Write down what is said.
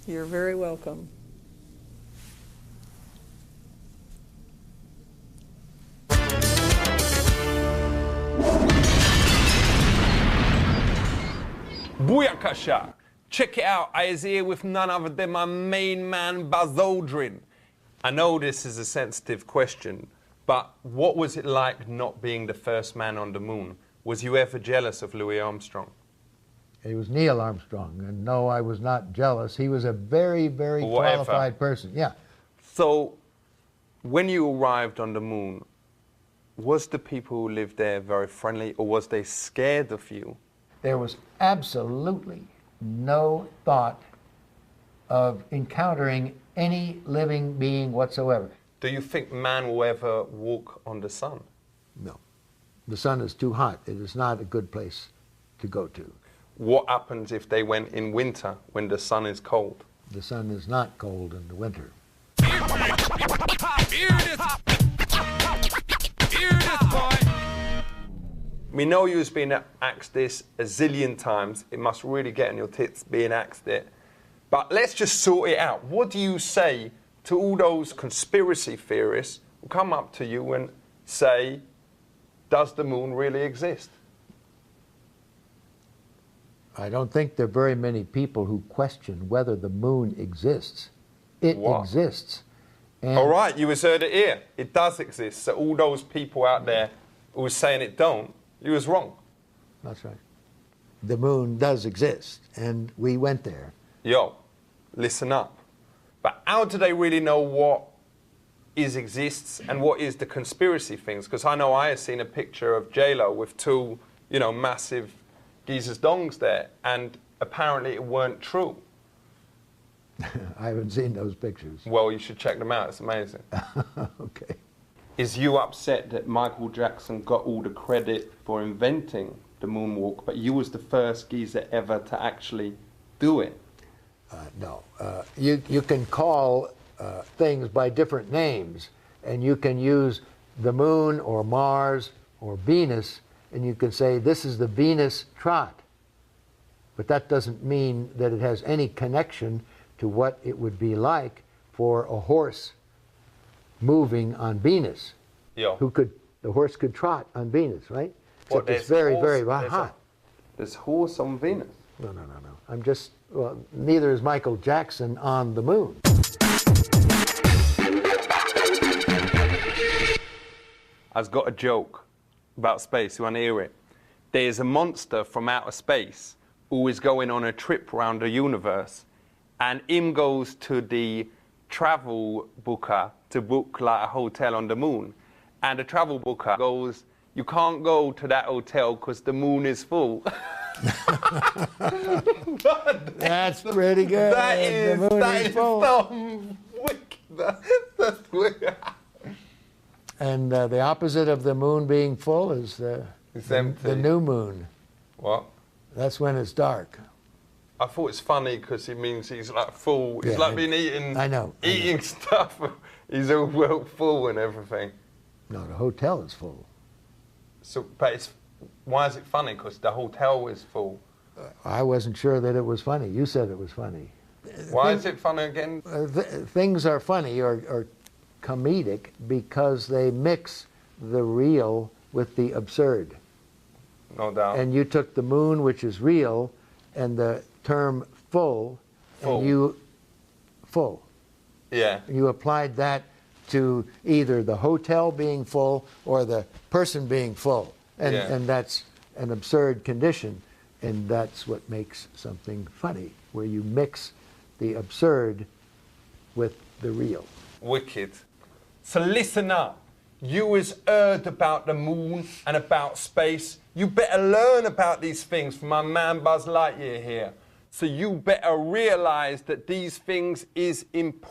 You're very welcome. Booyakasha! Check it out, I is here with none other than my main man, Buzz Aldrin. I know this is a sensitive question, but what was it like not being the first man on the moon? Was you ever jealous of Louis Armstrong? He was Neil Armstrong, and no, I was not jealous. He was a very, very qualified person. Yeah. So, when you arrived on the moon, was the people who lived there very friendly, or was they scared of you? There was absolutely no thought of encountering any living being whatsoever. Do you think man will ever walk on the sun? No. The sun is too hot. It is not a good place to go to. What happens if they went in winter when the sun is cold? The sun is not cold in the winter. We know you've been asked this a zillion times. It must really get on your tits being asked it. But let's just sort it out. What do you say to all those conspiracy theorists who come up to you and say, does the moon really exist? I don't think there are very many people who question whether the moon exists. It exists. And all right, you heard it here. It does exist. So all those people out there who were saying it don't, you was wrong. That's right. The moon does exist, and we went there. Yo, listen up. But how do they really know what exists and what is the conspiracy things? Because I know I have seen a picture of J-Lo with two, massive geezer's dongs there, and apparently it weren't true. I haven't seen those pictures. Well, you should check them out. It's amazing. Okay. Is you upset that Michael Jackson got all the credit for inventing the moonwalk, but you was the first geezer ever to actually do it? No. You can call things by different names, and you can use the moon or Mars or Venus, and you can say, this is the Venus trot. But that doesn't mean that it has any connection to what it would be like for a horse moving on Venus. Yo. The horse could trot on Venus, right? What, it's very, very hot. There's horse on Venus? No. I'm just, neither is Michael Jackson on the moon. I've got a joke about space. You want to hear it? There's a monster from outer space who is going on a trip around the universe, and him goes to the travel booker to book like a hotel on the moon, and the travel booker goes, you can't go to that hotel because the moon is full. That's pretty good. That is so wicked. That's wicked. And the opposite of the moon being full is the new moon. What? That's when it's dark. I thought it's funny because it means he's like full. He's like been eating. I know. Eating stuff. He's all well full and everything. No, the hotel is full. So, but why is it funny? Because the hotel is full. I wasn't sure that it was funny. You said it was funny. Why is it funny again? Things are funny or comedic because they mix the real with the absurd. No doubt. And you took the moon, which is real, and the term full. And you you applied that to either the hotel being full or the person being full. And that's an absurd condition, and that's what makes something funny, where you mix the absurd with the real. Wicked. So listen up. You has heard about the moon and about space. You better learn about these things from my man Buzz Lightyear here. So you better realize that these things is important.